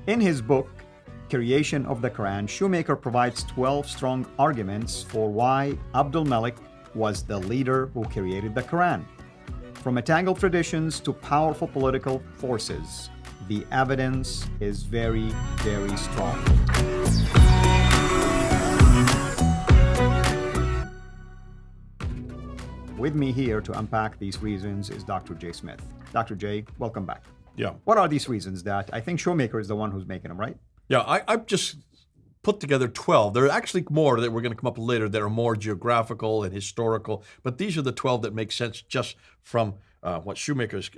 In his book, Creation of the Quran, Shoemaker provides 12 strong arguments for why Abdul Malik was the leader who created the Quran. From tangled traditions to powerful political forces, the evidence is very, very strong. With me here to unpack these reasons is Dr. J. Smith. Dr. J, welcome back. Yeah. What are these reasons that I think Shoemaker is the one who's making them, right? Yeah, I've just put together 12. There are actually more that we're going to come up with later that are more geographical and historical, but these are the 12 that make sense just from what Shoemaker's...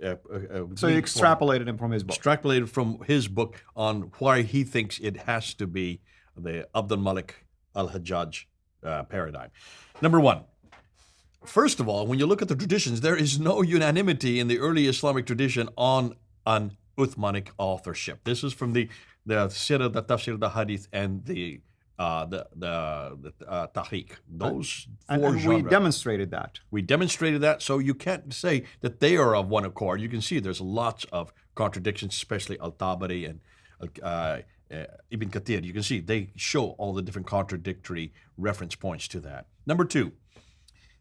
So you extrapolated them from his book. Extrapolated from his book on why he thinks it has to be the Abdul Malik al-Hajjaj paradigm. Number one, first of all, when you look at the traditions, there is no unanimity in the early Islamic tradition on an Uthmanic authorship. This is from the CIRA, the Tafsir, the Hadith, and the Tahriq. Those four and we genres. demonstrated that. We demonstrated that, so you can't say that they are of one accord. You can see there's lots of contradictions, especially Al-Tabari and Ibn Kathir. You can see they show all the different contradictory reference points to that. Number two,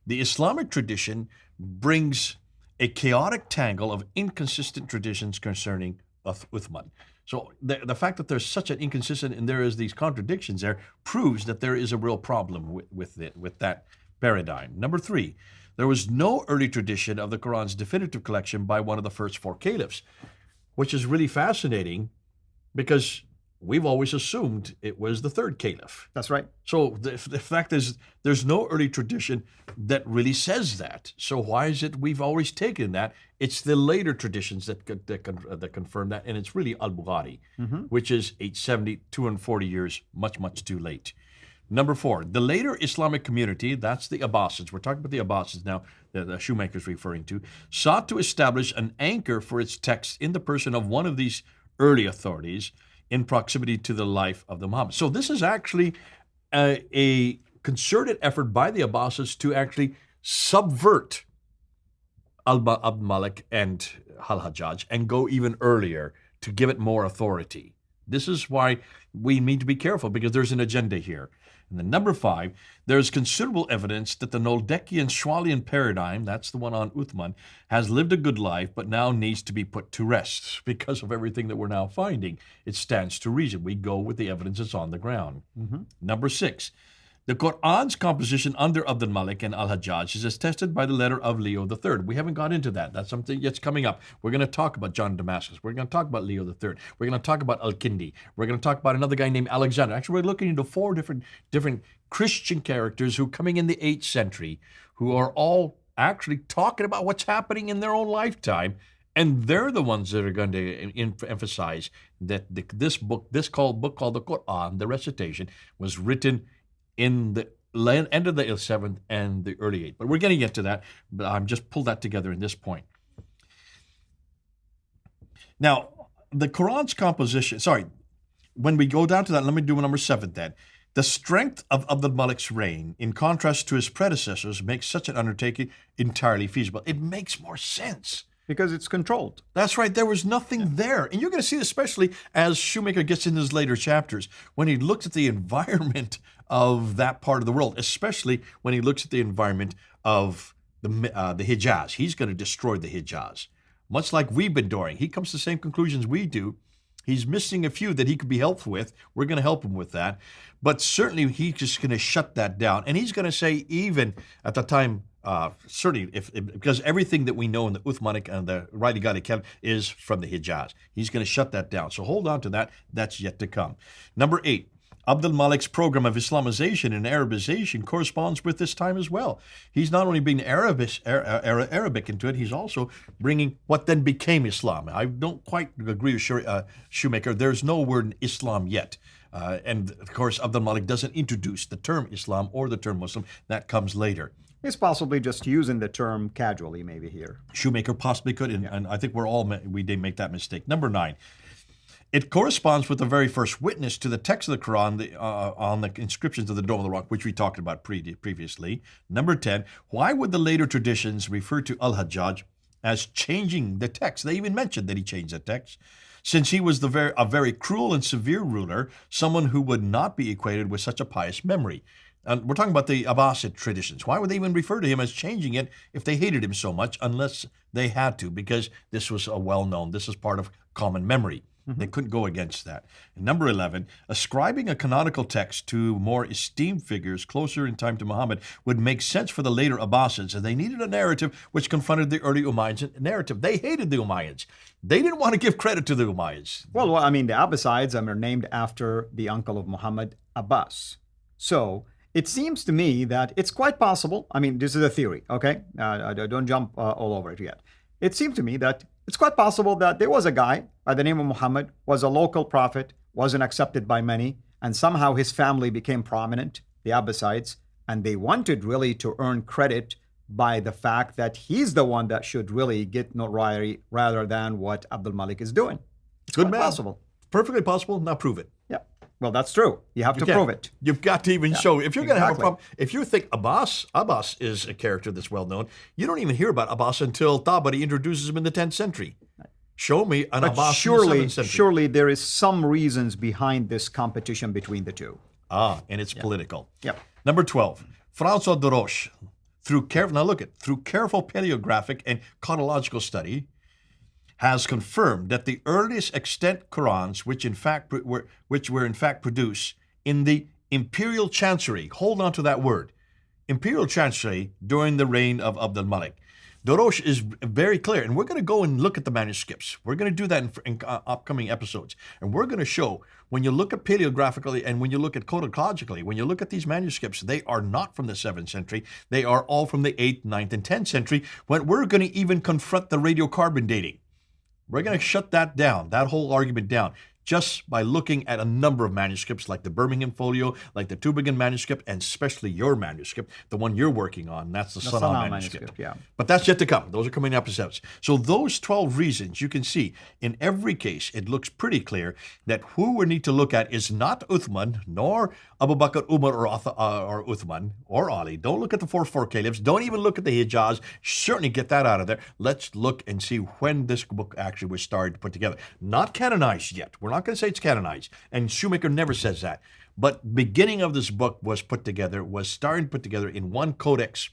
the Islamic tradition brings a chaotic tangle of inconsistent traditions concerning Uthman. So the fact that there's such an inconsistent and there is these contradictions there proves that there is a real problem with that paradigm. Number three, there was no early tradition of the Quran's definitive collection by one of the first four caliphs, which is really fascinating because we've always assumed it was the third caliph. That's right. So the fact is there's no early tradition that really says that. So why is it we've always taken that? It's the later traditions that confirm that, and it's really Al-Bukhari, which is 870, 240 years, much, much too late. Number four, the later Islamic community, that's the Abbasids, we're talking about the Abbasids now, the Shoemaker's referring to, sought to establish an anchor for its text in the person of one of these early authorities in proximity to the life of the Muhammad. So this is actually a concerted effort by the Abbasids to actually subvert Abdul Malik and al-Hajjaj and go even earlier to give it more authority. This is why we need to be careful because there's an agenda here. And then number five, there's considerable evidence that the Noldekian Schwalian paradigm, that's the one on Uthman, has lived a good life but now needs to be put to rest because of everything that we're now finding. It stands to reason. We go with the evidence that's on the ground. Number six, the Qur'an's composition under Abdul Malik and al-Hajjaj is attested by the letter of Leo III. We haven't got into that. That's something that's coming up. We're going to talk about John Damascus. We're going to talk about Leo III. We're going to talk about Al-Kindi. We're going to talk about another guy named Alexander. Actually, we're looking into four different Christian characters who coming in the 8th century who are all actually talking about what's happening in their own lifetime. And they're the ones that are going to emphasize that this book called the Qur'an, the recitation, was written in the end of the 7th and the early 8th. But we're getting into that, but I'm just pulled that together in this point. Now, the Quran's composition, when we go down to that, let me do number 7 then. The strength of Abdul Malik's reign, in contrast to his predecessors, makes such an undertaking entirely feasible. It makes more sense. Because it's controlled. That's right. There was nothing there. And you're going to see, especially as Shoemaker gets in his later chapters, when he looks at the environment of that part of the world, especially when he looks at the environment of the Hijaz. He's going to destroy the Hijaz. Much like we've been doing. He comes to the same conclusions we do. He's missing a few that he could be helpful with. We're going to help him with that. But certainly he's just going to shut that down. And he's going to say even at the time, certainly because everything that we know in the Uthmanic and the Raidigadi Caliph is from the Hijaz. He's going to shut that down. So hold on to that. That's yet to come. Number 8. Abdul Malik's program of Islamization and Arabization corresponds with this time as well. He's not only bringing Arabic into it, he's also bringing what then became Islam. I don't quite agree with Shoemaker. There's no word Islam yet. And of course, Abdul Malik doesn't introduce the term Islam or the term Muslim. That comes later. He's possibly just using the term casually maybe here. Shoemaker possibly could, and I think we did make that mistake. Number 9. It corresponds with the very first witness to the text of the Quran on the inscriptions of the Dome of the Rock, which we talked about previously. Number 10, why would the later traditions refer to al-Hajjaj as changing the text? They even mentioned that he changed the text. since he was a very cruel and severe ruler, someone who would not be equated with such a pious memory. And we're talking about the Abbasid traditions. Why would they even refer to him as changing it if they hated him so much, unless they had to, because this was a well-known, this is part of common memory. They couldn't go against that. And number 11, ascribing a canonical text to more esteemed figures closer in time to Muhammad would make sense for the later Abbasids, and they needed a narrative which confronted the early Umayyads narrative. They hated the Umayyads. They didn't want to give credit to the Umayyads. Well, I mean, the Abbasids are named after the uncle of Muhammad, Abbas. So it seems to me that it's quite possible. I mean, this is a theory, okay? Don't jump all over it yet. It seems to me that it's quite possible that there was a guy by the name of Muhammad, was a local prophet, wasn't accepted by many, and somehow his family became prominent, the Abbasids, and they wanted really to earn credit by the fact that he's the one that should really get notoriety rather than what Abdul Malik is doing. It's Good quite man. Possible. Perfectly possible. Now prove it. Yeah. Well, that's true. You have to prove it. You've got to even show. If you're going to have a exactly. problem, if you think Abbas is a character that's well known, you don't even hear about Abbas until Tabari introduces him in the 10th century. Show me an Abbas in the 7th century. Surely there is some reasons behind this competition between the two. And it's political. Yep. Number 12, François de Roche, through careful paleographic and chronological study, has confirmed that the earliest extant Qur'ans, which were in fact produced in the imperial chancery, hold on to that word, imperial chancery during the reign of Abdul Malik. Dorosh is very clear, and we're going to go and look at the manuscripts. We're going to do that in upcoming episodes, and we're going to show when you look at paleographically and when you look at chronologically, when you look at these manuscripts, they are not from the 7th century. They are all from the 8th, 9th, and 10th century, when we're going to even confront the radiocarbon dating. We're going to shut that down, that whole argument down, just by looking at a number of manuscripts like the Birmingham Folio, like the Tübingen manuscript, and especially your manuscript, the one you're working on. That's the Sanaa manuscript. Yeah. But that's yet to come. Those are coming episodes. So those 12 reasons, you can see in every case, it looks pretty clear that who we need to look at is not Uthman, nor Abu Bakr, Umar, or Uthman, or Ali. Don't look at the four caliphs. Don't even look at the Hijaz. Certainly get that out of there. Let's look and see when this book actually was started to put together. Not canonized yet. We're not going to say it's canonized. And Shoemaker never says that. But beginning of this book was started put together in one codex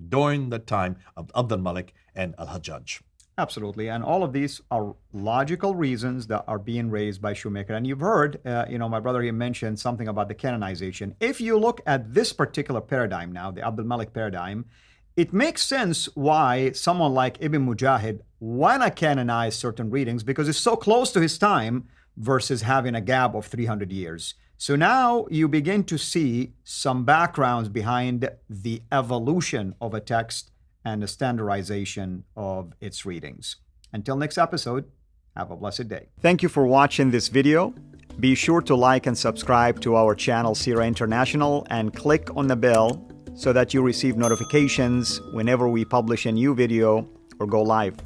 during the time of Abdul Malik and Al-Hajjaj. Absolutely. And all of these are logical reasons that are being raised by Shoemaker. And you've heard, my brother here mentioned something about the canonization. If you look at this particular paradigm now, the Abdul Malik paradigm, it makes sense why someone like Ibn Mujahid want to canonize certain readings, because it's so close to his time versus having a gap of 300 years. So now you begin to see some backgrounds behind the evolution of a text and the standardization of its readings. Until next episode, have a blessed day. Thank you for watching this video. Be sure to like and subscribe to our channel, CIRA International, and click on the bell so that you receive notifications whenever we publish a new video or go live.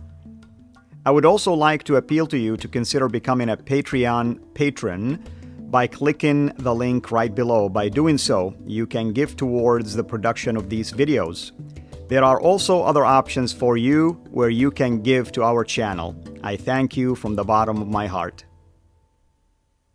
I would also like to appeal to you to consider becoming a Patreon patron by clicking the link right below. By doing so, you can give towards the production of these videos. There are also other options for you where you can give to our channel. I thank you from the bottom of my heart.